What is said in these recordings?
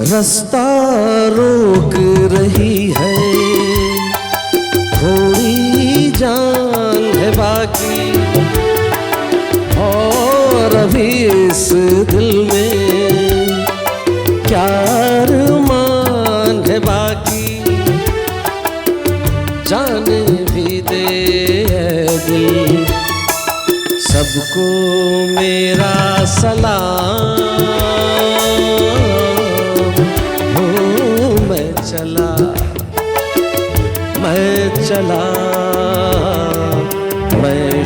रास्ता रोक रही है, थोड़ी जान है बाकी, और अभी इस दिल में क्या अरमान है बाकी। जाने भी दे ऐ दिल सबको मेरा सलाम। हो मैं चला मैं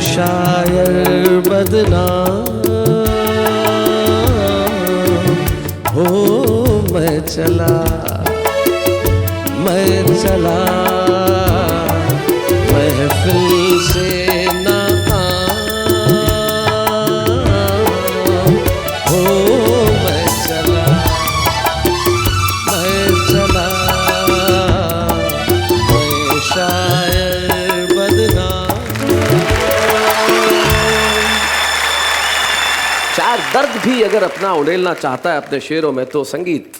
शायर बदनाम। हो मैं चला महफिल से नाकाम। हो मैं चला मैं शायर बदनाम। शायर दर्द भी अगर अपना उड़ेलना चाहता है अपने शेरों में तो संगीत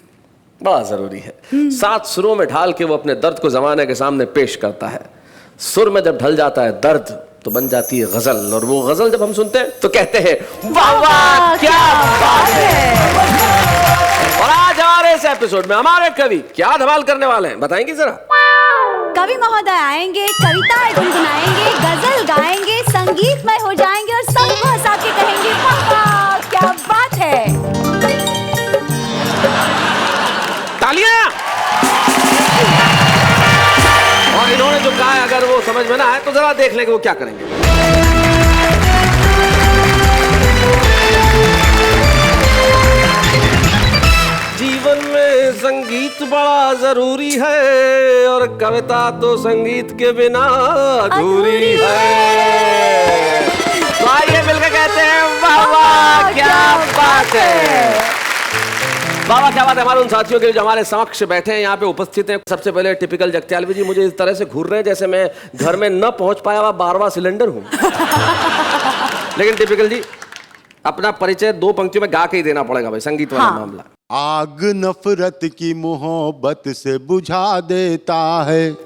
बड़ा जरूरी है। 7 सुरों में ढाल के वो अपने दर्द को जमाने के सामने पेश करता है। सुर में जब ढल जाता है दर्द तो बन जाती है गजल, और वो गजल जब हम सुनते हैं तो कहते हैं वाह वाह क्या बात है। और आज हमारे इस एपिसोड में हमारे कवि क्या धमाल करने वाले हैं बताएंगे जरा। कवि महोदय आएंगे, कविताएं गुनगुनाएंगे, गजल गाएंगे, संगीतमय हो जाएंगे और सबको हंसा के कहेंगे वाह वाह क्या बात है। तालियां। और इन्होंने जो कहा है अगर वो समझ में ना आए तो जरा देख लेंगे वो क्या करेंगे। जीवन में संगीत बड़ा जरूरी है और कविता तो संगीत के बिना अधूरी है। तो आइए मिलकर कहते हैं वाह वाह क्या बात है। बाबा क्या बात है। हमारे उन साथियों के लिए जो हमारे समक्ष बैठे हैं यहाँ पे उपस्थित हैं। सबसे पहले टिपिकल जगत्यालवी जी मुझे इस तरह से घूर रहे हैं जैसे मैं घर में न पहुंच पाया हुआ 12वां सिलेंडर हूँ। लेकिन टिपिकल जी अपना परिचय 2 पंक्तियों में गा के ही देना पड़ेगा भाई, संगीत वाला मामला। आग नफरत की मोहब्बत से बुझा देता है,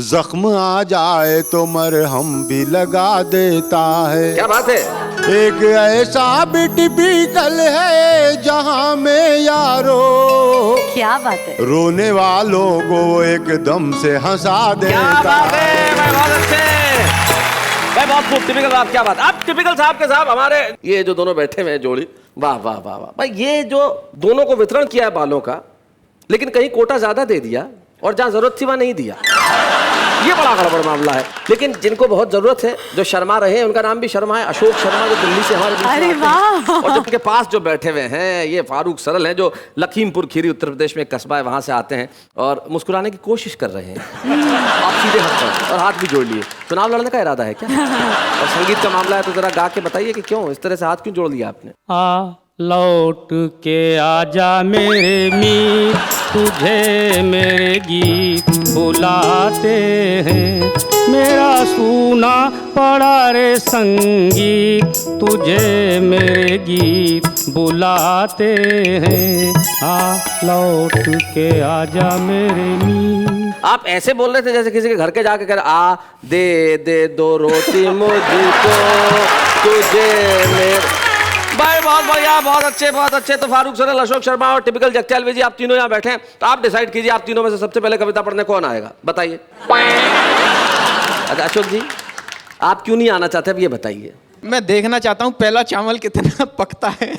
जख्म आ जाए तो मरहम भी लगा देता है। क्या बात है। एक ऐसा भी टिपिकल है जहां में यारो, क्या बात है। रोने वालों को एकदम से हंसा देता है। क्या बात है भाई, बहुत अच्छे भाई, बहुत खूब। टिपिकल बात, क्या बात। अब टिपिकल साहब के साहब हमारे ये जो दोनों बैठे हुए हैं जोड़ी, वाह वाह वाह वाह भाई। ये जो दोनों को वितरण किया है बालों का, लेकिन कहीं कोटा ज्यादा दे दिया और जहां जरूरत थी वहां नहीं दिया। ये बड़ा गड़बड़ मामला है। लेकिन जिनको बहुत जरूरत है, जो शर्मा रहे हैं, उनका नाम भी शर्मा है, अशोक शर्मा, जो दिल्ली से हमारे बीच में आते हैं। और जिनके पास जो बैठे हुए हैं ये फारूक सरल हैं, जो लखीमपुर खीरी उत्तर प्रदेश में एक कस्बा है वहां से आते हैं और मुस्कुराने की कोशिश कर रहे हैं। आप सीधे हंस पड़े और हाथ भी जोड़ लिए। चुनाव लड़ने का इरादा है क्या? और संगीत का मामला है तो जरा गा के बताइए कि क्यों इस तरह से हाथ क्यों जोड़ लिया आपने? लौट के आजा मेरे मीत, तुझे मेरे गीत बुलाते हैं। मेरा सूना पड़ा रे संगीत, तुझे मेरे गीत बुलाते हैं। लौट के आजा मेरे मीत। आप ऐसे बोल रहे थे जैसे किसी के घर के जाके कह आ दे 2 रोटी मुझको, तुझे मेरे। भाई बहुत बढ़िया, बहुत अच्छे। तो फारूक सरल, अशोक शर्मा और टिपिकल जगत्यालवी जी, आप तीनों यहाँ बैठे हैं तो आप डिसाइड कीजिए आप तीनों में से सबसे पहले कविता पढ़ने कौन आएगा, बताइए। अच्छा अशोक जी आप क्यों नहीं आना चाहते अब ये बताइए। मैं देखना चाहता हूँ पहला चावल कितना पकता है।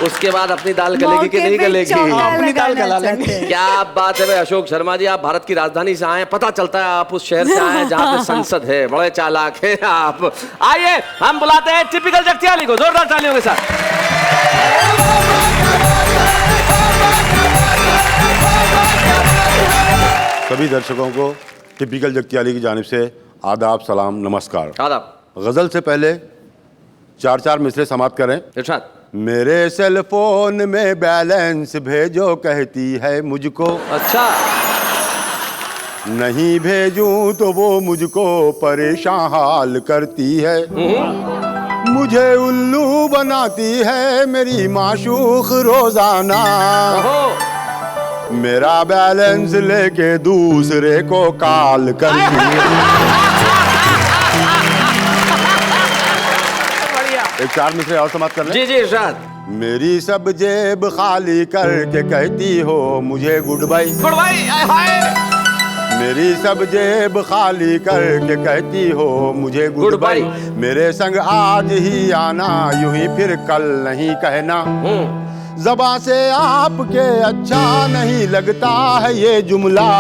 उसके बाद अपनी दाल गलेगी कि नहीं गलेगी। अपनी दाल गला लेंगे। क्या बात है भाई अशोक शर्मा जी, आप भारत की राजधानी से आए, पता चलता है आप उस शहर से आए जहाँ पे संसद है। बड़े चालाक है आप। आइए हम बुलाते हैं टिपिकल जगत्याली को जोरदार तालियों के साथ। सभी दर्शकों को टिपिकल जगत्याली की जानिब से आदाब, सलाम, नमस्कार। आदाब। गजल से पहले 4 मिसरे समाप्त करें। इरशाद। मेरे सेल फोन में बैलेंस भेजो कहती है मुझको, अच्छा नहीं भेजूं तो वो मुझको परेशान हाल करती है। मुझे उल्लू बनाती है मेरी माशूक रोजाना। मेरा बैलेंस लेके दूसरे को कॉल करती है। एक 4 मिसरे और समाप्त कर लें। जी जी इरशाद। मेरी सब जेब खाली करके कहती हो मुझे गुड बाय। Goodbye. हाय मेरी सब जेब खाली करके कहती हो मुझे गुड बाय। मेरे संग आज ही आना, यूं ही फिर कल नहीं कहना। ज़बां से आपके अच्छा नहीं लगता है ये जुमला।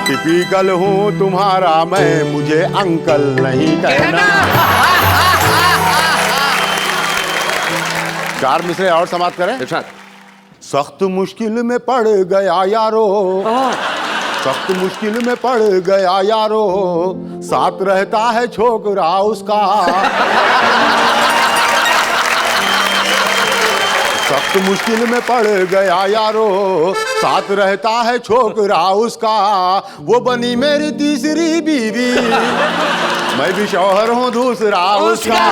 टिपिकल हूँ तुम्हारा मैं, मुझे अंकल नहीं कहना। 4 मिसरे और समाप्त करें। इरशाद। सख्त मुश्किल में पड़ गया यारो, सख्त मुश्किल में पड़ गया यारो, साथ रहता है छोकरा उसका। सख्त मुश्किल में पड़ गया यारो, साथ रहता है छोकरा उसका। वो बनी मेरी तीसरी बीवी, मैं भी शौहर हूँ दूसरा उसका।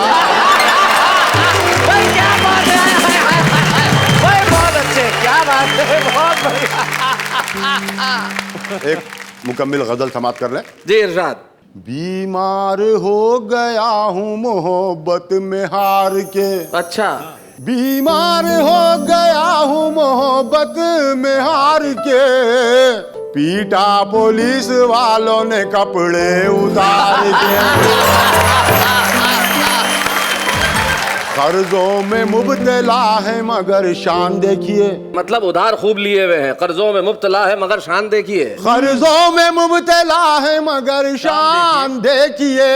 क्या बात है, बहुत अच्छे, क्या बात है, बहुत बढ़िया। एक मुकम्मिल गजल समाप्त कर ले। जी इरशाद। बीमार हो गया हूँ मोहब्बत में हार के। अच्छा। बीमार हो गया हूँ मोहब्बत में हार के, पीटा पुलिस वालों ने कपड़े उतार के। कर्जों में मुब्तला है मगर शान देखिए। मतलब उधार खूब लिए हुए हैं, कर्जों में मुब्तला है मगर शान देखिए। कर्जों में मुब्तला है मगर शान देखिए।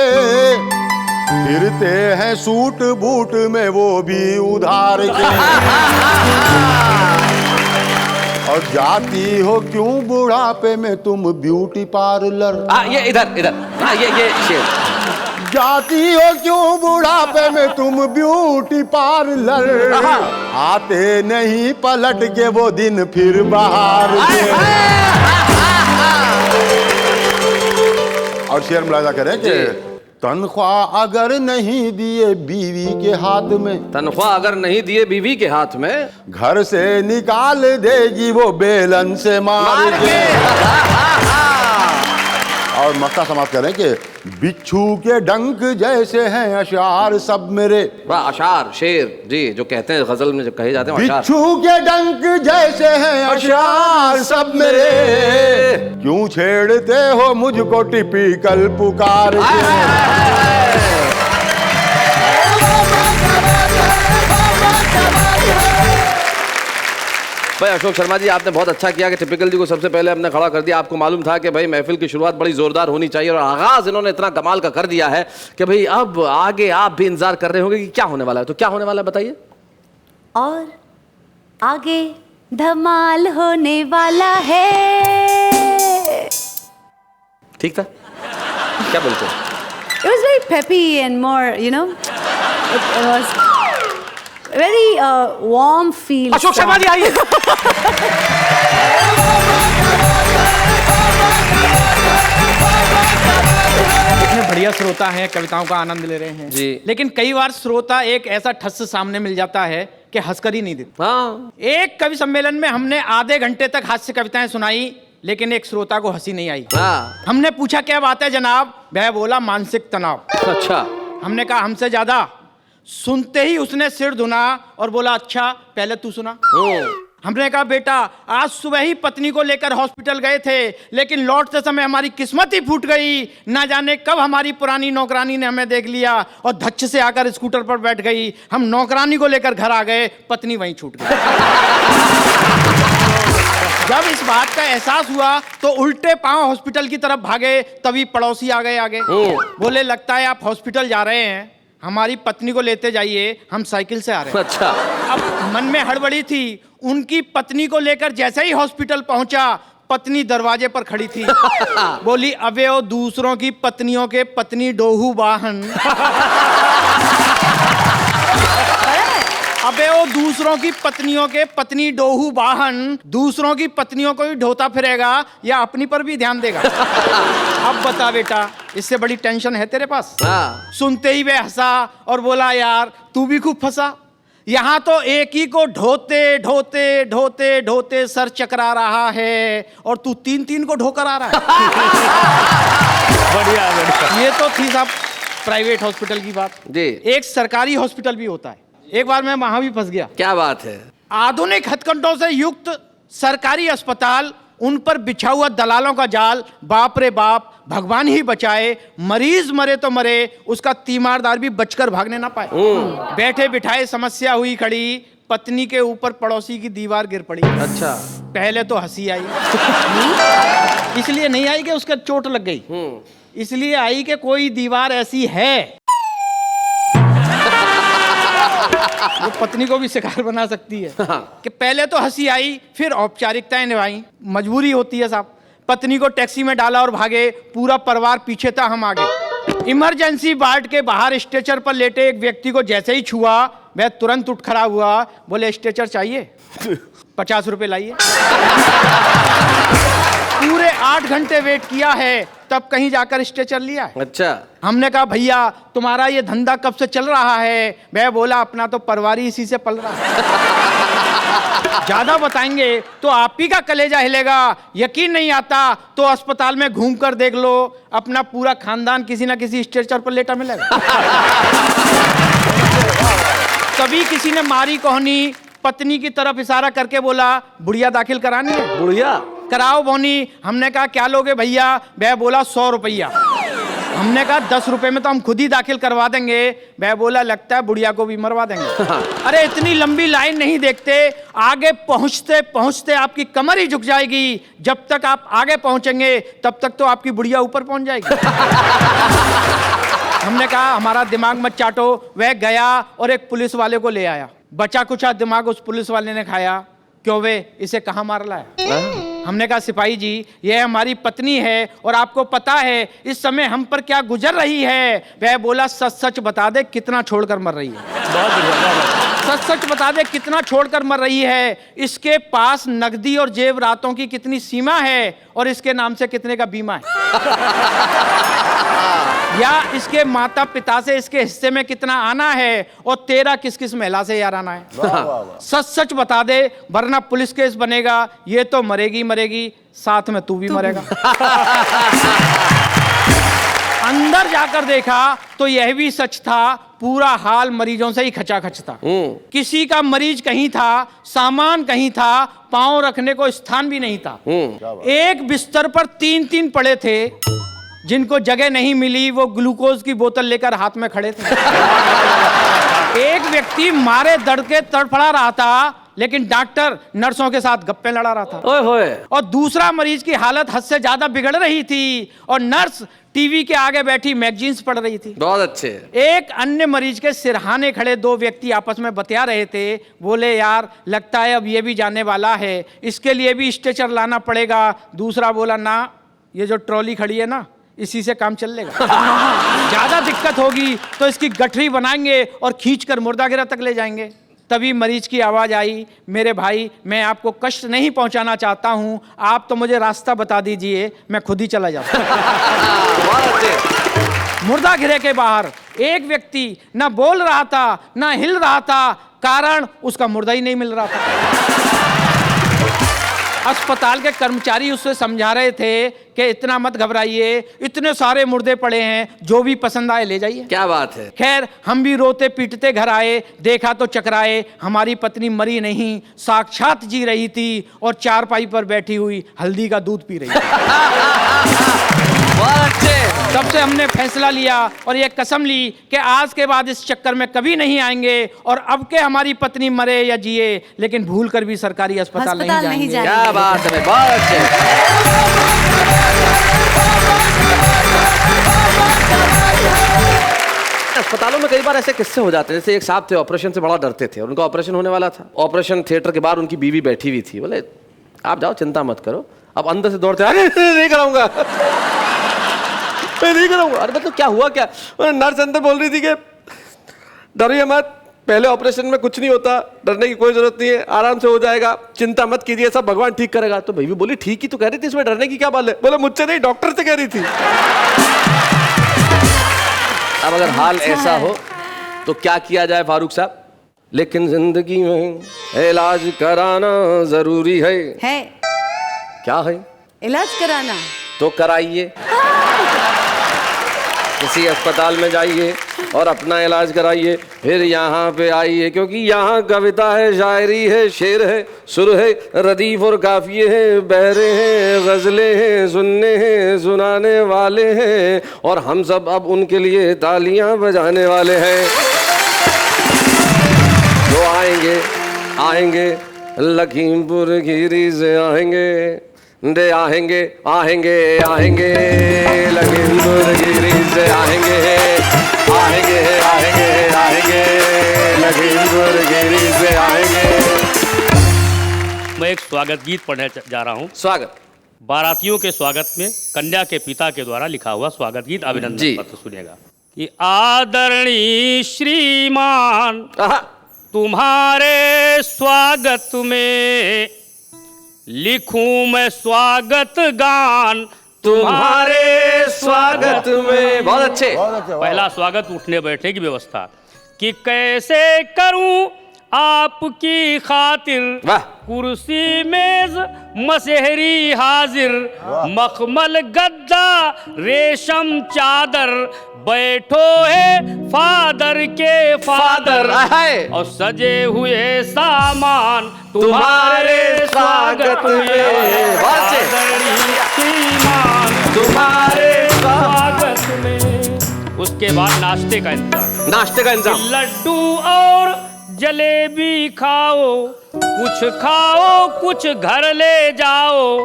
फिरते हैं सूट बूट में वो भी उधार के। और जाती हो क्यों बुढ़ापे में तुम ब्यूटी पार्लर। ये इधर हाँ ये शेर। जाती हो क्यों बुढ़ापे में तुम ब्यूटी पार्लर। आते नहीं पलट के वो दिन फिर बाहर के। और शेर मुलाजा करें कि तनख्वाह अगर नहीं दिए बीवी के हाथ में, तनख्वाह अगर नहीं दिए बीवी के हाथ में, घर से निकाल देगी वो बेलन से मार के। और मक्का समाप्त करें कि बिच्छू के डंक जैसे हैं अशार सब मेरे। अशार शेर जी जो कहते हैं गजल में जो कहे जाते हैं अशार। बिच्छू के डंक जैसे हैं अशार सब मेरे, क्यों छेड़ते हो मुझको टिपिकल पुकार के। भाई अशोक शर्मा जी आपने बहुत अच्छा किया कि टिपिकल जी को सबसे पहले हमने खड़ा कर दिया। आपको मालूम था कि भाई महफिल की शुरुआत बड़ी जोरदार होनी चाहिए और आगाज इन्होंने इतना कमाल का कर दिया है कि भाई अब आगे आप भी इंतजार कर रहे होंगे कि क्या होने वाला है। तो क्या होने वाला है बताइए। और आगे धमाल होने वाला है। ठीक था क्या बोलते हैं? It was very peppy and more, you know, it was very warm feel. Ashok Sharma ji आइए। इतने बढ़िया श्रोता हैं, कविताओं का आनंद ले रहे हैं जी। लेकिन कई बार श्रोता एक ऐसा ठस सामने मिल जाता है कि हंसकर ही नहीं देता। हाँ एक कवि सम्मेलन में हमने आधे घंटे तक हास्य कविताएं सुनाई, लेकिन एक श्रोता को हंसी नहीं आई। हाँ। हमने पूछा क्या बात है जनाब, वह बोला मानसिक तनाव। अच्छा। हमने कहा हमसे ज्यादा। सुनते ही उसने सिर धुना और बोला अच्छा पहले तू सुना। हमने कहा बेटा आज सुबह ही पत्नी को लेकर हॉस्पिटल गए थे, लेकिन लौटते समय हमारी किस्मत ही फूट गई। ना जाने कब हमारी पुरानी नौकरानी ने हमें देख लिया और धच्च से आकर स्कूटर पर बैठ गई। हम नौकरानी को लेकर घर आ गए, पत्नी वहीं छूट गई। जब इस बात का एहसास हुआ तो उल्टे पांव हॉस्पिटल की तरफ भागे, तभी पड़ोसी आ गए आगे। बोले लगता है आप हॉस्पिटल जा रहे हैं, हमारी पत्नी को लेते जाइए, हम साइकिल से आ रहे हैं। अच्छा। अब मन में हड़बड़ी थी। उनकी पत्नी को लेकर जैसे ही हॉस्पिटल पहुंचा, पत्नी दरवाजे पर खड़ी थी। बोली अबे ओ दूसरों की पत्नियों के पत्नी डोहू वाहन। अबे वो दूसरों की पत्नियों के पत्नी डोहू वाहन दूसरों की पत्नियों को ही ढोता फिरेगा या अपनी पर भी ध्यान देगा? अब बता बेटा, इससे बड़ी टेंशन है तेरे पास? हाँ। सुनते ही वे हंसा और बोला यार तू भी खूब फंसा। यहाँ तो एक ही को ढोते ढोते ढोते ढोते सर चकरा रहा है और तू तीन तीन को ढोकर आ रहा है। बढ़िया बढ़िया। ये तो थी साहब प्राइवेट हॉस्पिटल की बात जी। एक सरकारी हॉस्पिटल भी होता है। एक बार मैं वहां भी फंस गया। क्या बात है। आधुनिक हथकंडों से युक्त सरकारी अस्पताल, उन पर बिछा हुआ दलालों का जाल, बाप रे बाप, भगवान ही बचाए। मरीज मरे तो मरे, उसका तीमारदार भी बचकर भागने ना पाए। बैठे बिठाए समस्या हुई खड़ी, पत्नी के ऊपर पड़ोसी की दीवार गिर पड़ी। अच्छा। पहले तो हंसी आई, इसलिए नहीं आई कि उसका चोट लग गई, इसलिए आई कि कोई दीवार ऐसी है वो पत्नी को भी शिकार बना सकती है। कि पहले तो हंसी आई, फिर औपचारिकताएं निभाई। मजबूरी होती है साहब। पत्नी को टैक्सी में डाला और भागे, पूरा परिवार पीछे था, हम आगे। इमरजेंसी वार्ड के बाहर स्ट्रेचर पर लेटे एक व्यक्ति को जैसे ही छुआ, वह तुरंत उठ खड़ा हुआ, बोले स्ट्रेचर चाहिए? 50 रुपए लाइए। पूरे 8 घंटे वेट किया है, तब कहीं जाकर स्ट्रेचर लिया है। अच्छा। हमने कहा भैया तुम्हारा ये धंधा कब से चल रहा है? वह बोला अपना तो परिवार ही इसी से पल रहा है। ज्यादा बताएंगे तो आप ही का कलेजा हिलेगा। यकीन नहीं आता तो अस्पताल में घूम कर देख लो, अपना पूरा खानदान किसी ना किसी स्ट्रेचर पर लेटा मिलेगा। तभी किसी ने मारी कोहनी, पत्नी की तरफ इशारा करके बोला बुढ़िया दाखिल करानी है? बुढ़िया कराओ बोनी। हमने कहा क्या लोगे भैया? वह बोला 100 रुपया। हमने कहा 10 रुपए में तो हम खुद ही दाखिल करवा देंगे। वह बोला लगता है बुढ़िया को भी मरवा देंगे। अरे इतनी लंबी लाइन नहीं देखते, आगे पहुंचते पहुंचते आपकी कमर ही झुक जाएगी। जब तक आप आगे पहुंचेंगे तब तक तो आपकी बुढ़िया ऊपर पहुंच जाएगी। हमने कहा हमारा दिमाग मत चाटो। वह गया और एक पुलिस वाले को ले आया। बचा कुचा दिमाग उस पुलिस वाले ने खाया। क्यों वे इसे कहाँ मार लाया? हमने कहा सिपाही जी यह हमारी पत्नी है और आपको पता है इस समय हम पर क्या गुजर रही है। वह बोला सच सच बता दे कितना छोड़कर मर रही है? बहुत बढ़िया। सच सच बता दे कितना छोड़कर मर रही है? इसके पास नकदी और जेवरातों की कितनी सीमा है और इसके नाम से कितने का बीमा है? या इसके माता पिता से इसके हिस्से में कितना आना है और तेरा किस किस महिला से यार आना है? सच सच बता दे वरना पुलिस केस बनेगा। ये तो मरेगी मरेगी, साथ में तू भी मरेगा। अंदर जाकर देखा तो यह भी सच था, पूरा हाल मरीजों से ही खचाखच था। किसी का मरीज कहीं था, सामान कहीं था, पांव रखने को स्थान भी नहीं था। एक बिस्तर पर 3-3 पड़े थे, जिनको जगह नहीं मिली वो ग्लूकोज की बोतल लेकर हाथ में खड़े थे। एक व्यक्ति मारे दर्द के तड़फड़ा रहा था, लेकिन डॉक्टर नर्सों के साथ गप्पे लड़ा रहा था। ओए होए। और दूसरा मरीज की हालत हद से ज्यादा बिगड़ रही थी और नर्स टीवी के आगे बैठी मैगजीन्स पढ़ रही थी। बहुत अच्छे। एक अन्य मरीज के सिरहाने खड़े 2 व्यक्ति आपस में बतिया रहे थे। बोले यार लगता है अब ये भी जाने वाला है, इसके लिए भी स्ट्रेचर लाना पड़ेगा। दूसरा बोला ना, ये जो ट्रॉली खड़ी है ना इसी से काम चल लेगा। ज्यादा दिक्कत होगी तो इसकी गठरी बनाएंगे और खींचकर मुर्दागिरा तक ले जाएंगे। तभी मरीज की आवाज आई, मेरे भाई मैं आपको कष्ट नहीं पहुंचाना चाहता हूं, आप तो मुझे रास्ता बता दीजिए, मैं खुद ही चला जाता हूं। मुर्दागिरे के बाहर एक व्यक्ति ना बोल रहा था ना हिल रहा था, कारण उसका मुर्दा ही नहीं मिल रहा था। अस्पताल के कर्मचारी उससे समझा रहे थे कि इतना मत घबराइए, इतने सारे मुर्दे पड़े हैं, जो भी पसंद आए ले जाइए। क्या बात है। खैर हम भी रोते पीटते घर आए, देखा तो चकराए, हमारी पत्नी मरी नहीं, साक्षात जी रही थी और चारपाई पर बैठी हुई हल्दी का दूध पी रही थी। तब से हमने फैसला लिया और ये कसम ली कि आज के बाद इस चक्कर में कभी नहीं आएंगे और अब के हमारी पत्नी मरे या जिए लेकिन भूल कर भी सरकारी अस्पताल नहीं जाएंगे। क्या बात है, बहुत अच्छे। अस्पतालों में कई बार ऐसे किस्से हो जाते हैं। जैसे एक साहब थे, ऑपरेशन से बड़ा डरते थे, उनका ऑपरेशन होने वाला था। ऑपरेशन थिएटर के बाहर उनकी बीवी बैठी हुई थी। बोले आप जाओ, चिंता मत करो। अब अंदर से दौड़ते, अरे नहीं कराऊंगा, मैं नहीं कराऊंगा। अरे मतलब क्या हुआ क्या? नर्स अंदर बोल रही थी कि डरिए मत, पहले ऑपरेशन में कुछ नहीं होता, डरने की कोई जरूरत नहीं है, आराम से हो जाएगा, चिंता मत कीजिए, सब भगवान ठीक करेगा। तो बीवी बोली ठीक ही तो कह रही थी, इसमें डरने की क्या बात है? बोले मुझसे नहीं, डॉक्टर से कह रही थी। अब अगर हाल ऐसा हो तो क्या किया जाए फारूक साहब? लेकिन जिंदगी में इलाज कराना जरूरी है। क्या है? इलाज कराना तो कराइए, किसी अस्पताल में जाइए और अपना इलाज कराइए, फिर यहाँ पे आइए, क्योंकि यहाँ कविता है, शायरी है, शेर है, सुर है, रदीफ और काफिये हैं, बहरे हैं, गजलें हैं, सुनने हैं, सुनाने वाले हैं, और हम सब अब उनके लिए तालियां बजाने वाले हैं। जो आएंगे आएंगे लखीमपुर खीरी से आएंगे, दे आएंगे आएंगे आएंगे लखीमपुर खीरी से आएंगे, आएंगे आएंगे आएंगे लखीमपुर खीरी से आएंगे। मैं एक स्वागत गीत पढ़ने जा रहा हूँ। स्वागत, बारातियों के स्वागत में कन्या के पिता के द्वारा लिखा हुआ स्वागत गीत, अभिनंदन पत्र सुनिएगा। कि आदरणीय श्रीमान तुम्हारे स्वागत में लिखूं मैं स्वागत गान, तुम्हारे स्वागत में। बहुत अच्छे। पहला स्वागत उठने बैठने की व्यवस्था, कि कैसे करूं आपकी खातिर, कुर्सी मेज मसहरी हाजिर, मखमल गद्दा रेशम चादर, बैठो है फादर के फादर, और सजे हुए सामान तुम्हारे स्वागत में। तुम्हारे स्वागत में। उसके बाद नाश्ते का इंतजाम। नाश्ते का इंतजाम, लड्डू और जलेबी खाओ, कुछ घर ले जाओ,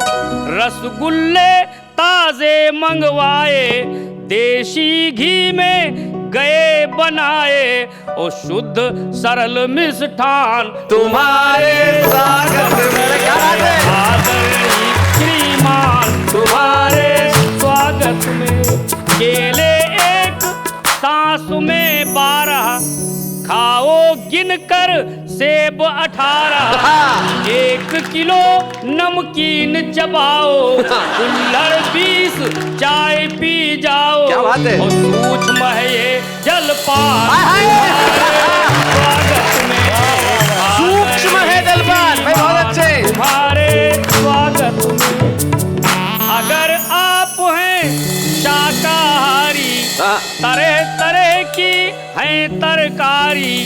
रसगुल्ले ताजे मंगवाए, देशी घी में गए बनाए, और शुद्ध सरल मिष्ठान तुम्हारे स्वागत में। आदरणीय श्रीमान तुम्हारे स्वागत में। केले एक सांस में 12, खाओ गिनकर सेब 18, 1 किलो नमकीन चबाओ, कुल्हड़ 20 चाय पी जाओ। क्या बात है? और सूक्ष्म है ये जलपान स्वागत में। सूक्ष्म है जलपान, भाई बहुत अच्छे। तुम्हारे स्वागत में। अगर आप हैं शाकाहारी, तरह तरह की है तरकारी,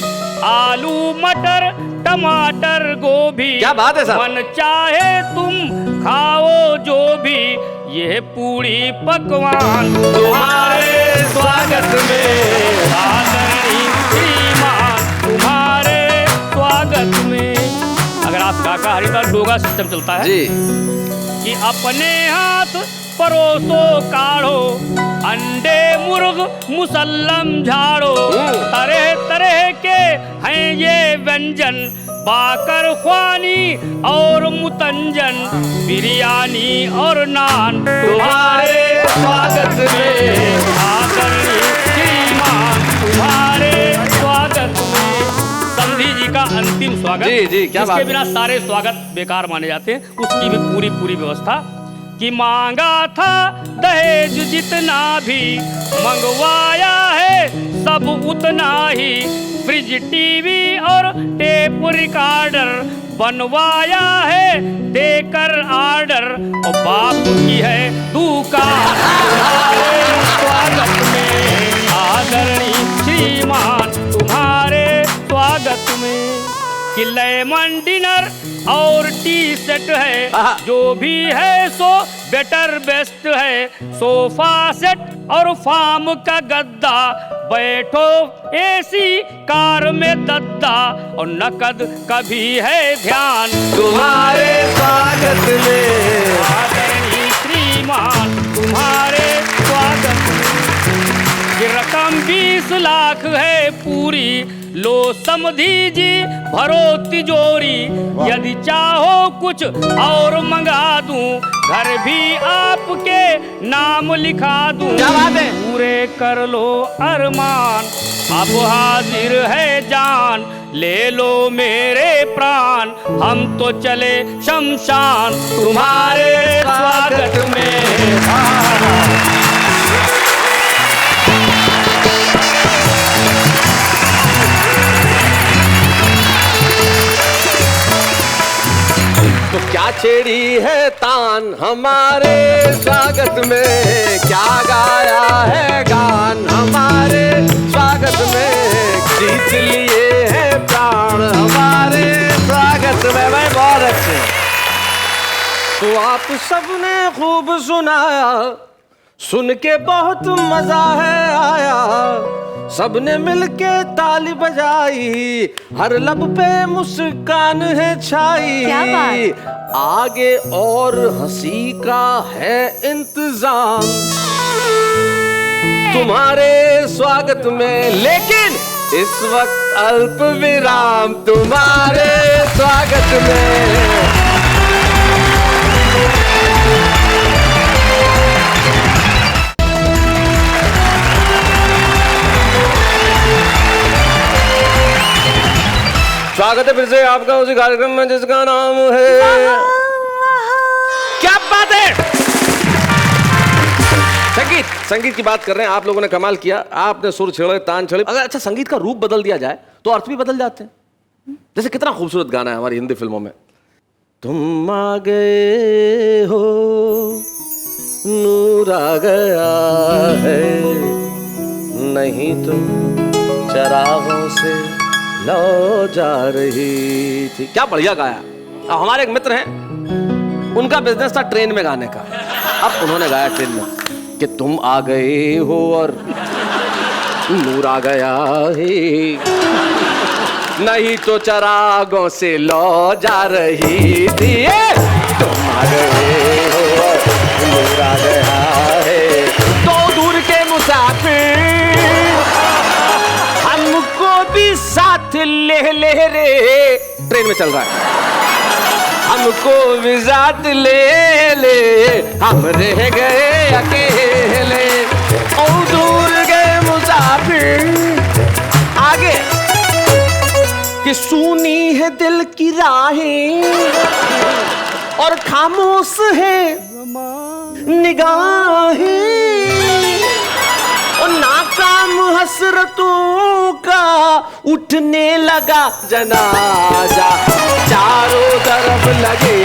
आलू मटर टमाटर गोभी, क्या बात है साहब? मन चाहे तुम खाओ जो भी, यह पूरी पकवान तुम्हारे स्वागत में। आदरणीय श्रीमान तुम्हारे स्वागत में। अगर आप शाकाहारी का डोगा सिस्टम चलता है जी, कि अपने हाथ परोसो काढ़ो, अंडे मुर्ग मुसल्लम झाड़ो, तरह तरह के हैं ये व्यंजन, बाकर ख्वानी और मुतंजन, बिरयानी और नान तुम्हारे स्वागत में। आदरणीय श्रीमान तुम्हारे स्वागत में। संधि जी का अंतिम स्वागत, जी जी, क्या बात इसके है? बिना सारे स्वागत बेकार माने जाते हैं, उसकी भी पूरी व्यवस्था। कि मांगा था दहेज जितना भी, मंगवाया है सब उतना ही, फ्रिज टीवी और टेप रिकॉर्डर बनवाया है देकर ऑर्डर, और बाप की है दुकान तुम्हारे स्वागत में। आदरणीय श्रीमान तुम्हारे स्वागत में। कि लेमन डिनर और टी सेट है, जो भी है सो बेटर बेस्ट है, सोफा सेट और फार्म का गद्दा, बैठो एसी कार में दद्दा, और नकद कभी है ध्यान तुम्हारे स्वागत में। आदरणीय श्रीमान तुम्हारे स्वागत में। कि रकम 20 लाख है पूरी, लो समधी जी भरो तिजोरी, यदि चाहो कुछ और मंगा दूं, घर भी आपके नाम लिखा दूं। क्या बात है? पूरे कर लो अरमान, अब हाजिर है जान, ले लो मेरे प्राण, हम तो चले शमशान तुम्हारे स्वागत में। तो क्या छेड़ी है तान हमारे स्वागत में, क्या गाया है गान हमारे स्वागत में, जीत लिए हैं प्राण हमारे स्वागत में। भाई बहुत अच्छे। तो आप सबने खूब सुनाया, सुन के बहुत मजा है आया, सबने मिलके ताली बजाई, हर लब पे मुस्कान है छाई। क्या बात? आगे और हंसी का है इंतजाम तुम्हारे स्वागत में, लेकिन इस वक्त अल्प विराम तुम्हारे स्वागत में। स्वागत है फिर से आपका उसी कार्यक्रम में जिसका नाम है क्या बात है संगीत। संगीत की बात कर रहे हैं, आप लोगों ने कमाल किया, आपने सुर छेड़े तान छेड़े। अगर अच्छा संगीत का रूप बदल दिया जाए तो अर्थ भी बदल जाते हैं। जैसे कितना खूबसूरत गाना है हमारी हिंदी फिल्मों में, तुम आ गए हो नूर आ गया है, नहीं तुम चरागों से लो जा रही थी। क्या बढ़िया गाया। अब हमारे एक मित्र हैं, उनका बिजनेस था ट्रेन में गाने का। अब उन्होंने गाया ट्रेन में कि तुम आ गए हो और नूर आ गया है, नहीं तो चरागों से लो जा रही थी। तुम आ गए हो और नूर आ गया है, तो दूर के मुसाफिर हमको भी साथ ले ले रे। ट्रेन में चल रहा है, हमको भी साथ ले ले, हम रह गए अकेले। ओ दूर गए मुसाफिर, आगे कि सुनी है दिल की राहें और खामोश है निगाहें, और नाकाम हसरतों का उठने लगा जनाजा, चारों तरफ लगे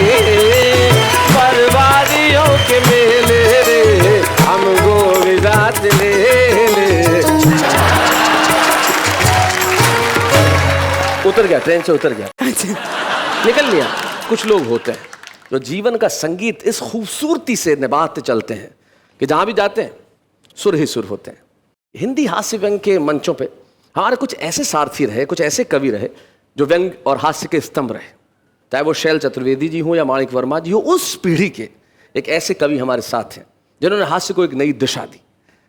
बर्बादियों के मेले रे, हमको भी साथ ले ले। उतर गया, ट्रेन से उतर गया, निकल लिया। कुछ लोग होते हैं जो जीवन का संगीत इस खूबसूरती से निभाते चलते हैं कि जहां भी जाते हैं सुर ही सुर होते हैं। हिंदी हास्य व्यंग के मंचों पे हमारे कुछ ऐसे सारथी रहे, कुछ ऐसे कवि रहे जो व्यंग और हास्य के स्तंभ रहे, चाहे वो शैल चतुर्वेदी जी हो या माणिक वर्मा जी हो। उस पीढ़ी के एक ऐसे कवि हमारे साथ हैं जिन्होंने हास्य को एक नई दिशा दी।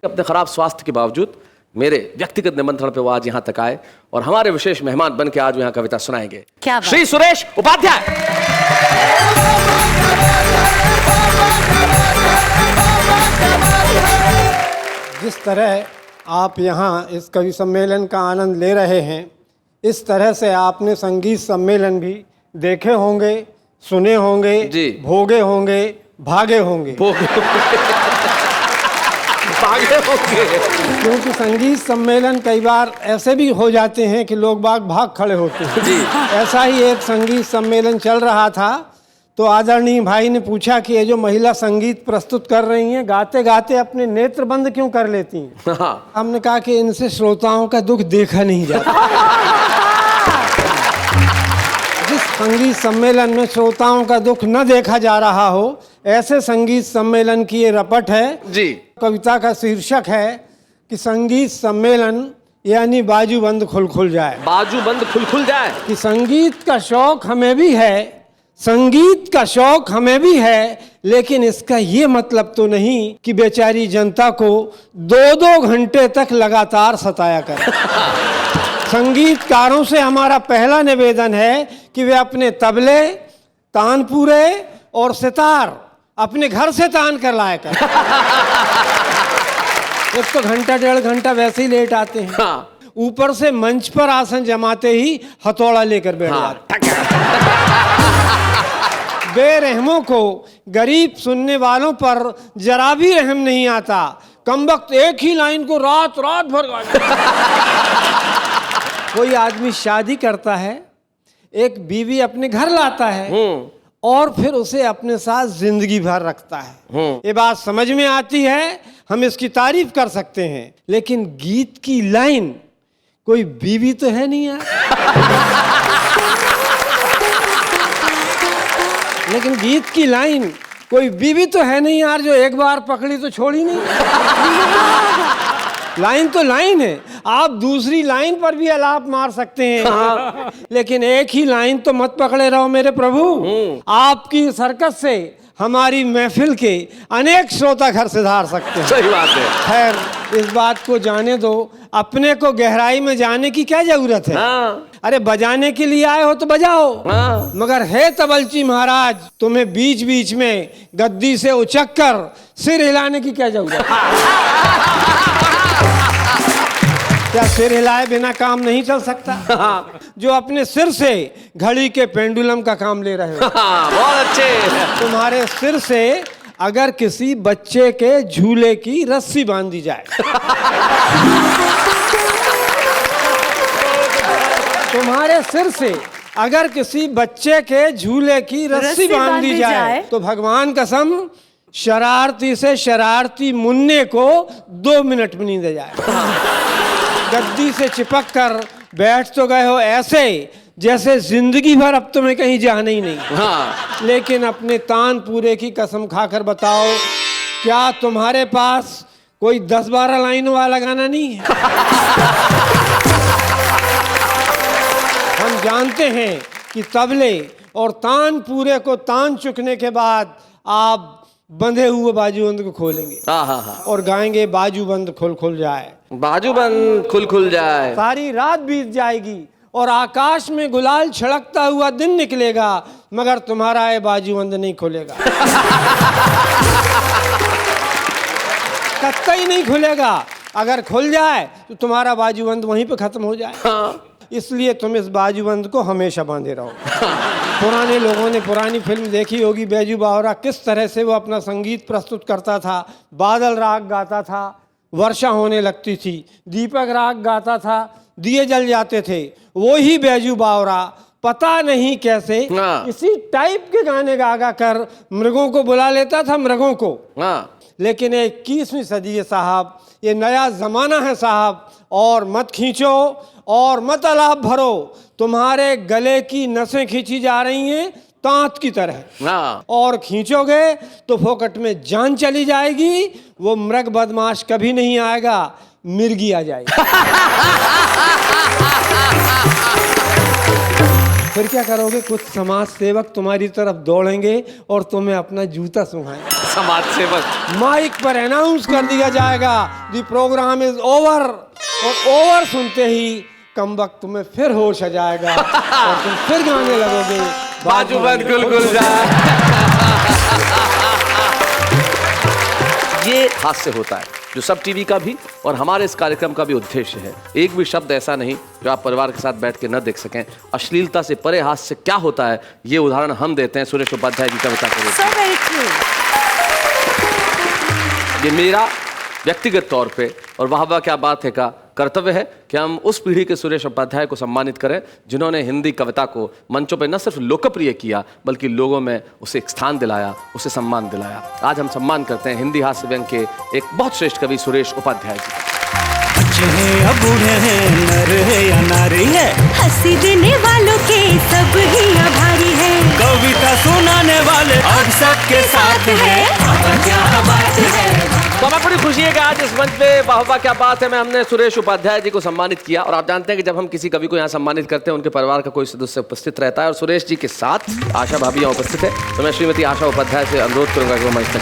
अपने खराब स्वास्थ्य के बावजूद मेरे व्यक्तिगत निमंत्रण पे वो आज यहाँ तक आए और हमारे विशेष मेहमान बन के आज यहाँ कविता सुनाएंगे। क्या बात? श्री सुरेश उपाध्याय। जिस तरह आप यहाँ इस कवि सम्मेलन का आनंद ले रहे हैं, इस तरह से आपने संगीत सम्मेलन भी देखे होंगे, सुने होंगे, जी। भोगे होंगे, भागे होंगे। भागे होंगे। क्योंकि संगीत सम्मेलन कई बार ऐसे भी हो जाते हैं कि लोग बाग भाग खड़े होते हैं। जी। ऐसा ही एक संगीत सम्मेलन चल रहा था, तो आदरणीय भाई ने पूछा कि ये जो महिला संगीत प्रस्तुत कर रही हैं, गाते गाते अपने नेत्र बंद क्यों कर लेती हैं? हाँ। हमने कहा कि इनसे श्रोताओं का दुख देखा नहीं जाता। जिस संगीत सम्मेलन में श्रोताओं का दुख न देखा जा रहा हो, ऐसे संगीत सम्मेलन की ये रपट है। जी। कविता का शीर्षक है कि संगीत सम्मेलन यानी बाजू बंद खुल खुल जाए। बाजू बंद खुल खुल जाए। कि संगीत का शौक हमें भी है, संगीत का शौक हमें भी है, लेकिन इसका ये मतलब तो नहीं कि बेचारी जनता को 2-2 घंटे तक लगातार सताया कर। संगीतकारों से हमारा पहला निवेदन है कि वे अपने तबले, तानपुरे और सितार अपने घर से तान कर लाया कर। एक तो घंटा 1.5 घंटा वैसे ही लेट आते हैं, हाँ। ऊपर से मंच पर आसन जमाते ही हथौड़ा लेकर बैठ जाते हैं। बेरहमों को गरीब सुनने वालों पर जरा भी रहम नहीं आता। कमबख्त एक ही लाइन को रात रात भर गाते। कोई आदमी शादी करता है, एक बीवी अपने घर लाता है और फिर उसे अपने साथ जिंदगी भर रखता है। ये बात समझ में आती है, हम इसकी तारीफ कर सकते हैं, लेकिन गीत की लाइन कोई बीवी तो है नहीं यार। लेकिन गीत की लाइन कोई बीवी तो है नहीं यार, जो एक बार पकड़ी तो छोड़ी नहीं। लाइन तो लाइन है, आप दूसरी लाइन पर भी अलाप मार सकते हैं, लेकिन एक ही लाइन तो मत पकड़े रहो मेरे प्रभु। आपकी सरकत से हमारी महफिल के अनेक श्रोता घर से धार सकते हैं। सही बात है। खैर इस बात को जाने दो, अपने को गहराई में जाने की क्या जरूरत है। हाँ। अरे बजाने के लिए आए हो तो बजाओ। हाँ। मगर हे तबलची महाराज, तुम्हें बीच बीच में गद्दी से उचक कर सिर हिलाने की क्या जरूरत है? क्या सिर हिलाए बिना काम नहीं चल सकता? जो अपने सिर से घड़ी के पेंडुलम का काम ले रहे हो। बहुत अच्छे। तुम्हारे सिर से अगर किसी बच्चे के झूले की रस्सी बांधी जाए, तुम्हारे सिर से अगर किसी बच्चे के झूले की रस्सी बांधी जाए तो भगवान कसम शरारती से शरारती मुन्ने को 2 मिनट में नींद जाए। गद्दी से चिपक कर बैठ तो गए हो ऐसे जैसे जिंदगी भर अब तुम्हें कहीं जाना ही नहीं। हाँ। लेकिन अपने तानपुरे की कसम खाकर बताओ, क्या तुम्हारे पास कोई 10-12 लाइनों वाला गाना नहीं है? हम जानते हैं कि तबले और तानपुरे को तान चुकने के बाद आप बंधे हुए बाजूबंद को खोलेंगे और गाएंगे बाजूबंद खुल खुल जाए, बाजूबंद खुल खुल जाए। सारी रात बीत जाएगी और आकाश में गुलाल छिड़कता हुआ दिन निकलेगा, मगर तुम्हारा ये बाजूबंद नहीं खुलेगा। कतई नहीं खुलेगा। अगर खुल जाए तो तुम्हारा बाजूबंद वहीं पे खत्म हो जाए। हाँ। इसलिए तुम इस बाजूबंद को हमेशा बांधे रहो। पुराने लोगों ने पुरानी फिल्म देखी होगी, बैजू बावरा किस तरह से वो अपना संगीत प्रस्तुत करता था। बादल राग गाता था, वर्षा होने लगती थी। दीपक राग गाता था, दिए जल जाते थे। वो ही बैजू बावरा पता नहीं कैसे इसी टाइप के गाने गा कर मृगों को बुला लेता था, मृगों को। लेकिन 21वीं सदी है साहब, ये नया जमाना है साहब, और मत खींचो और मत अलाप भरो। तुम्हारे गले की नसें खींची जा रही हैं तांत की तरह, और खींचोगे तो फोकट में जान चली जाएगी। वो मृग बदमाश कभी नहीं आएगा, मिर्गी आ जाएगी। फिर क्या करोगे? कुछ समाज सेवक तुम्हारी तरफ दौड़ेंगे और तुम्हें अपना जूता सुंघाएंगे। समाज सेवक माइक पर अनाउंस कर दिया जाएगा, द प्रोग्राम इज ओवर, और ओवर सुनते ही कमबख्त तुम्हें फिर होश आ जाएगा और तुम फिर गाने लगोगे बाजूबंद खुल खुल जाए। ये हास्य होता है जो सब टीवी का भी और हमारे इस कार्यक्रम का भी उद्देश्य है। एक भी शब्द ऐसा नहीं जो आप परिवार के साथ बैठ के न देख सकें। अश्लीलता से परे हास्य क्या होता है, ये उदाहरण हम देते हैं सुरेश उपाध्याय की कविता के रूप में। ये मेरा व्यक्तिगत तौर पे और वाह वाह क्या बात है का कर्तव्य है कि हम उस पीढ़ी के सुरेश उपाध्याय को सम्मानित करें जिन्होंने हिंदी कविता को मंचों पे न सिर्फ लोकप्रिय किया बल्कि लोगों में उसे एक स्थान दिलाया, उसे सम्मान दिलाया। आज हम सम्मान करते हैं हिंदी हास्य व्यंग के एक बहुत श्रेष्ठ कवि सुरेश उपाध्याय जी। बच्चे हैं या बूढ़े हैं, नर है या नारी है, हंसी देने वालों के सब ही आभारी है। कविता सुनाने वाले अब सबके साथ है। क्या बात है। तो हमें बड़ी खुशी है कि आज इस मंच पे वाह वाह क्या बात है में हमने सुरेश उपाध्याय जी को सम्मानित किया। और आप जानते हैं कि जब हम किसी कवि को यहाँ सम्मानित करते हैं उनके परिवार का कोई सदस्य उपस्थित रहता है, और सुरेश जी के साथ आशा भाभी यहाँ उपस्थित है। तो मैं श्रीमती आशा उपाध्याय से अनुरोध करूंगा कि वो मंच पर।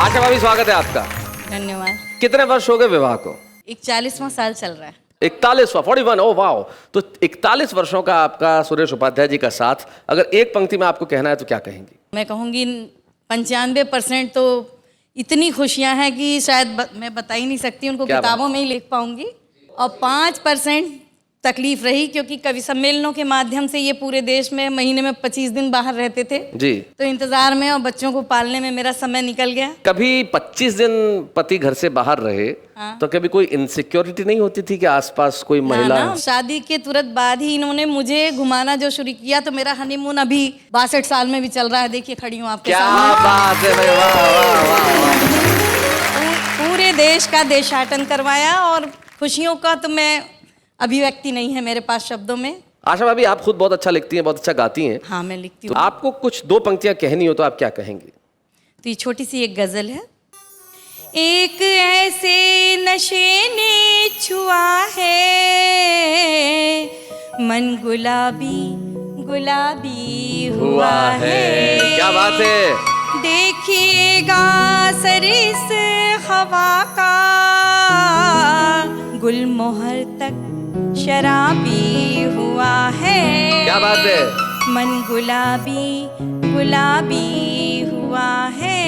आशा भाभी स्वागत है आपका। धन्यवाद। कितने वर्ष हो गए विवाह को? 41वां साल चल रहा है। 41वां 41, ओ वाह। तो 41 वर्षों का आपका सुरेश उपाध्याय जी का साथ, अगर एक पंक्ति में आपको कहना है तो क्या कहेंगी? मैं कहूँगी 95% तो इतनी खुशियाँ हैं कि शायद मैं बता ही नहीं सकती, उनको क्या किताबों में ही लिख पाऊंगी। और 5% तकलीफ रही, क्योंकि कवि सम्मेलनों के माध्यम से ये पूरे देश में महीने में 25 दिन बाहर रहते थे जी। तो इंतजार में और बच्चों को पालने में मेरा समय निकल गया। कभी 25 दिन पति घर से बाहर रहे हाँ। तो कभी कोई इनसिक्योरिटी नहीं होती थी कि आसपास कोई महिला ना, शादी के तुरंत बाद ही इन्होंने मुझे घुमाना जो शुरू किया, तो मेरा हनीमून अभी 62 साल में भी चल रहा है। देखिए खड़ी हूँ आपके क्या सामने। बात है भाई, वाह वाह वाह वाह। पूरे देश का देशाटन करवाया, और खुशियों का तो मैं अभिव्यक्ति नहीं है मेरे पास शब्दों में। आशा भाभी, आप खुद बहुत अच्छा लिखती हैं, बहुत अच्छा गाती हैं। हाँ, मैं लिखती तो हूँ। आपको कुछ 2 पंक्तियां कहनी हो तो आप क्या कहेंगी? तो ये छोटी सी एक गजल है। एक ऐसे नशे ने छुआ है, मन गुलाबी गुलाबी हुआ है। क्या बात है। देखिएगा सरिस हवा का, गुलमोहर तक शराबी हुआ है। क्या बात है। मन गुलाबी गुलाबी हुआ है।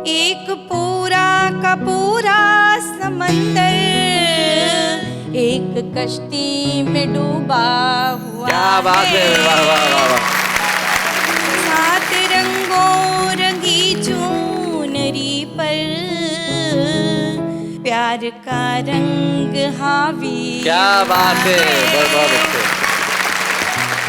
एक पूरा का पूरा समंदर एक कश्ती में डूबा हुआ। क्या बात है, वाह वाह वाह वाह। 7 रंगों रंगी चुनरी पर प्यार का रंग हावी। क्या बात है, बहुत अच्छे।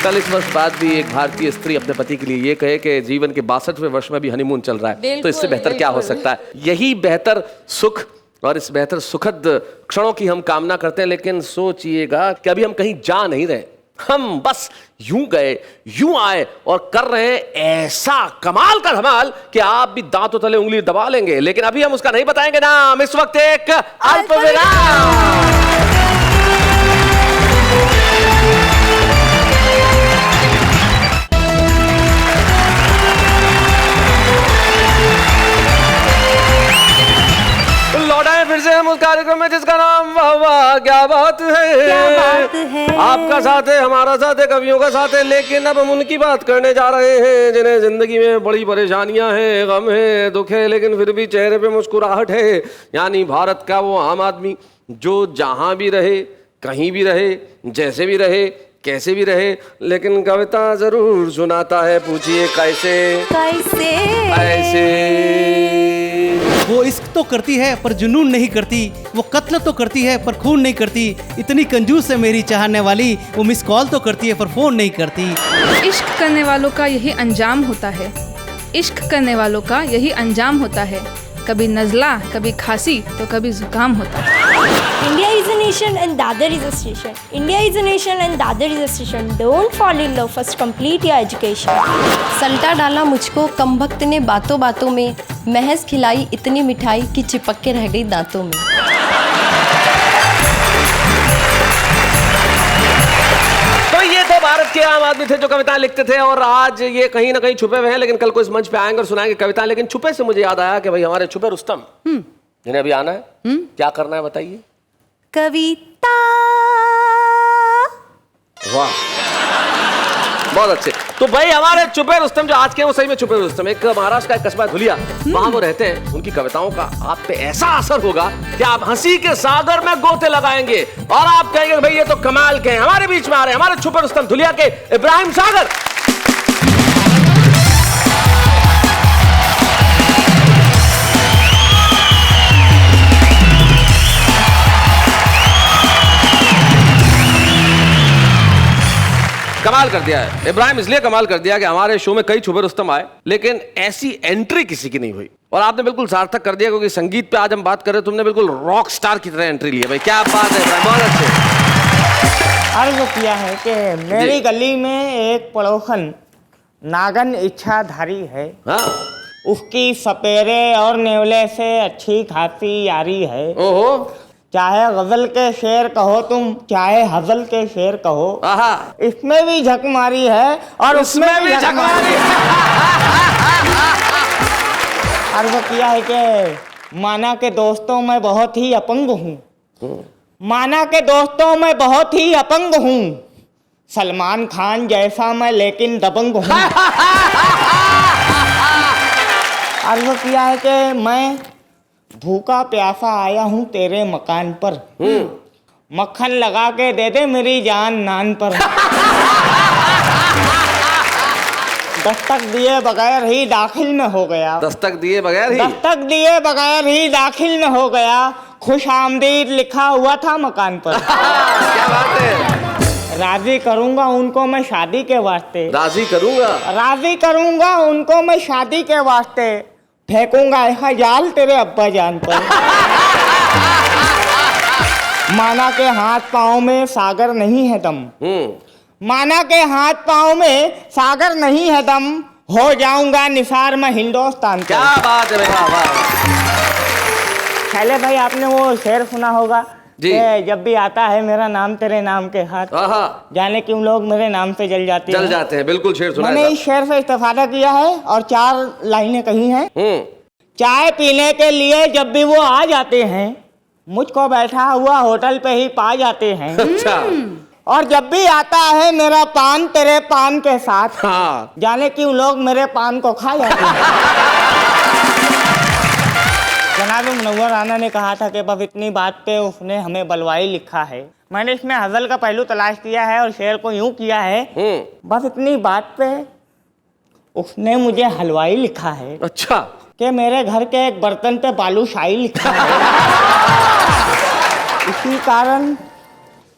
40 वर्ष बाद भी एक भारतीय स्त्री अपने पति के लिए ये कहे कि जीवन के 62वें वर्ष में भी हनीमून चल रहा है, तो इससे बेहतर क्या हो सकता है? यही बेहतर सुख और इस बेहतर सुखद क्षणों की हम कामना करते हैं। लेकिन सोचिएगा कि अभी हम कहीं जा नहीं रहे, हम बस यूं गए यूं आए और कर रहे हैं ऐसा कमाल का धमाल कि आप भी दांतों तले उंगली दबा लेंगे। लेकिन अभी हम उसका नहीं बताएंगे नाम। इस वक्त एक अल्प विराम। लौटाएं फिर से हम उस कार्यक्रम में जिसका नाम वाह वाह क्या बात है। क्या बात है। आपका साथ है, हमारा साथ है, कवियों का साथ है। लेकिन अब हम उनकी बात करने जा रहे हैं जिन्हें जिंदगी में बड़ी परेशानियां हैं, गम है, दुख है, लेकिन फिर भी चेहरे पे मुस्कुराहट है। यानी भारत का वो आम आदमी जो जहां भी रहे, कहीं भी रहे, जैसे भी रहे, कैसे भी रहे, लेकिन कविता जरूर सुनाता है। पूछिए कैसे कैसे कैसे। वो इश्क तो करती है पर जुनून नहीं करती, वो कत्ल तो करती है पर खून नहीं करती। इतनी कंजूस है मेरी चाहने वाली, वो मिस कॉल तो करती है पर फोन नहीं करती। इश्क करने वालों का यही अंजाम होता है, इश्क करने वालों का यही अंजाम होता है। कभी नज़ला, कभी खांसी तो कभी जुकाम होता है। India is a nation and Dadar is a station. India is a nation and Dadar is a station. Don't fall in love, first complete your education. सल्टा डाला मुझको कम भक्त ने बातों बातों में, महज खिलाई इतनी मिठाई कि चिपक के रह गई दांतों में। तो ये तो भारत के आम आदमी थे जो कविताएं लिखते थे, और आज ये कहीं ना कहीं छुपे हुए हैं, लेकिन कल को इस मंच पे आएंगे और सुनाएंगे कविताएं। लेकिन छुपे से मुझे याद आया कि भाई हमारे छुपे रुस्तम जिन्हें अभी आना है, क्या करना है बताइए? कविता। वाह, बहुत अच्छे। तो भाई हमारे छुपे रुस्तम जो आज के, वो सही में छुपे रुस्तम। एक महाराष्ट्र का एक कस्बा धुलिया, वहां वो रहते हैं। उनकी कविताओं का आप पे ऐसा असर होगा कि आप हंसी के सागर में गोते लगाएंगे और आप कहेंगे भाई ये तो कमाल के हैं। हमारे बीच में आ रहे हैं हमारे छुपे रुस्तम धुलिया के इब्राहिम सागर। कमाल कर दिया है इब्राहिम, इसलिए कमाल कर दिया कि हमारे शो में कई छुपे रुस्तम आए, लेकिन ऐसी एंट्री किसी की नहीं हुई। और आपने बिल्कुल सार्थक कर दिया, क्योंकि संगीत पे आज हम बात कर रहे हैं, तुमने बिल्कुल रॉक स्टार की तरह एंट्री ली है। भाई क्या बात है इब्राहिम, बहुत अच्छे। अर्ज किया है कि मेरी गली में एक पड़ोसन नागन इच्छाधारी है। हाँ? उसकी सपेरे और नेवले से अच्छी खासी यारी है। ओहो। चाहे गजल के शेर कहो तुम, चाहे हजल के शेर कहो, इसमें भी झक मारी है और उसमें भी झक मारी है। अर्ज किया है कि माना के दोस्तों मैं बहुत ही अपंग हूँ, माना के दोस्तों मैं बहुत ही अपंग हूँ, सलमान खान जैसा मैं लेकिन दबंग हूँ। अर्ज किया है कि मैं भूखा प्यासा आया हूँ तेरे मकान पर, मक्खन लगा के दे दे मेरी जान नान पर। दस्तक दिए बगैर ही दाखिल न हो गया, दस्तक दिए बगैर ही, दस्तक दिए बगैर ही दाखिल न हो गया, खुश आमदीद लिखा हुआ था मकान पर। क्या बात है। राजी करूंगा उनको मैं शादी के वास्ते, राजी करूंगा, राजी करूंगा उनको मैं शादी के वास्ते, फेंकूंगा ऐसा जाल तेरे अब्बा जान पर। माना के हाथ पाँव में सागर नहीं है दम, माना के हाथ पाँव में सागर नहीं है दम, हो जाऊंगा निसार मैं हिंदुस्तान का। क्या बात है वाह। पहले भाई आपने वो शेर सुना होगा कि जब भी आता है मेरा नाम तेरे नाम के हाथ, जाने क्यों लोग मेरे नाम से जल जाते हैं। बिल्कुल शेर सुना है। मैंने इस शेर से इस्तेफादा किया है और 4 लाइनें कही हैं। चाय पीने के लिए जब भी वो आ जाते हैं, मुझको बैठा हुआ होटल पे ही पा जाते हैं। अच्छा। और जब भी आता है मेरा पान तेरे पान के साथ, जाने क्यों लोग मेरे पान को खा जाते हैं। जनाब मुनव्वर राना ने कहा था कि बस इतनी बात पे उसने हमें बलवाई लिखा है। मैंने इसमें हज़ल का पहलू तलाश किया है और शेर को यूं किया है, बस इतनी बात पे उसने मुझे हलवाई लिखा है। अच्छा। कि मेरे घर के एक बर्तन पे बालूशाही लिखा है। इसी कारण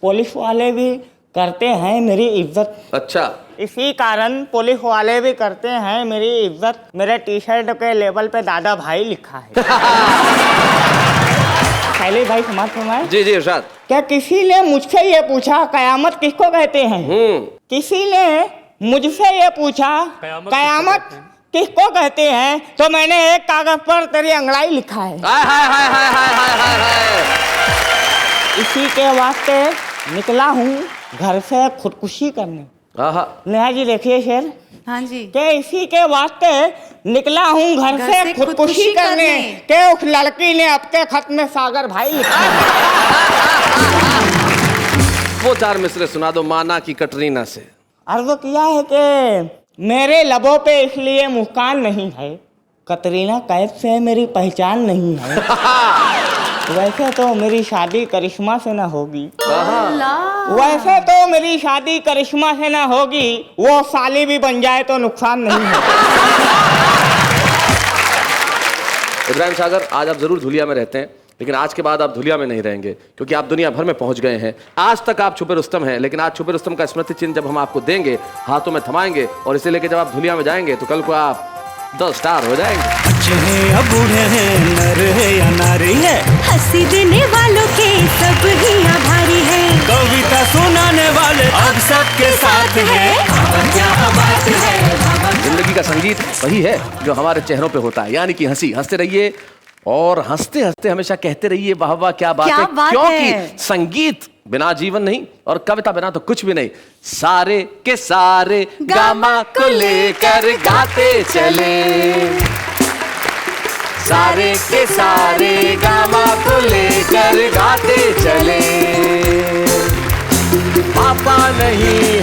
पुलिस वाले भी करते हैं मेरी इज्जत। अच्छा। इसी कारण पुलिस वाले भी करते हैं मेरी इज्जत। मेरे टी शर्ट के लेबल पे दादा भाई लिखा है। पहले भाई समाज फरमाए। जी इरशाद। क्या किसी ने मुझसे ये पूछा कयामत किसको कहते हैं? किसी ने मुझसे ये पूछा कयामत किसको कहते हैं, तो मैंने एक कागज पर तेरी अंगड़ाई लिखा है। इसी के वास्ते निकला हूँ घर से खुदकुशी करने। नेहा जी देखिए शेर। हाँ जी। के इसी के वास्ते निकला हूँ घर से खुदकुशी करने, के उस लड़की ने आपके खत में सागर भाई लिखा है। वो 4 मिसरे सुना दो माना की कटरीना से। अर्ज किया है कि मेरे लबों पे इसलिए मुस्कान नहीं है, कतरीना कैफ से मेरी पहचान नहीं है। वैसे तो मेरी शादी करिश्मा से ना होगी, वैसे तो मेरी शादी करिश्मा से ना होगी, वो साली भी बन जाए तो नुकसान नहीं है। इब्राहिम सागर, आज आप जरूर धुलिया में रहते हैं, लेकिन आज के बाद आप धुलिया में नहीं रहेंगे, क्योंकि आप दुनिया भर में पहुंच गए हैं। आज तक आप छुपे रुस्तम हैं, लेकिन आज छुपे रुस्तम का स्मृति चिन्ह जब हम आपको देंगे, हाथों में थमाएंगे, और इसे लेके जब आप धुलिया में जाएंगे तो कल को आप 10 स्टार हो जाएंगे। अच्छे हैं या बूढ़े हैं, नर है या नारी है, हंसी देने वालों के सब ही आभारी है, कविता सुनाने वाले अब सबके साथ है। क्या बात है। जिंदगी का संगीत वही है जो हमारे चेहरों पे होता है, यानी कि हंसी। हंसते रहिए और हंसते हंसते हमेशा कहते रहिए वाह वाह क्या बात है, क्योंकि संगीत बिना जीवन नहीं और कविता बिना तो कुछ भी नहीं। सारे के सारे गामा को लेकर गाते चले, सारे के सारे गामा को लेकर गाते चले। पापा नहीं